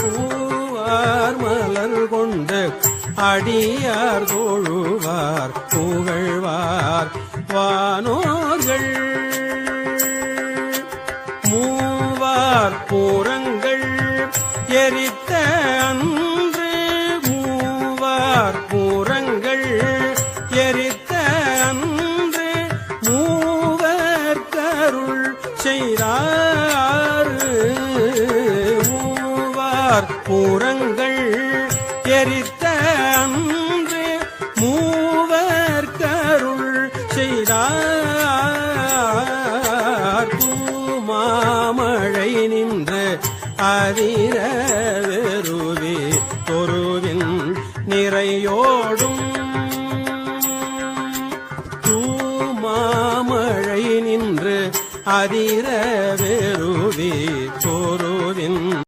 பூவார் மலர் கொண்டு அடியார் தொழுவார் புகழ்வார் வானோர்கள் மூவார் பூரங்கள் எரித்த அன்று மூவார் பூரங்கள் எரித்த அன்று மூவர் கருள் செய்தார் மூவார் பூரங்கள் எரித்த அன்று மூவர் கருள் செய்தார் பூமாமழை நின்று அதிர வெறுவி தொருவின் நிறையோடும் தூமாமழை நின்று அதிர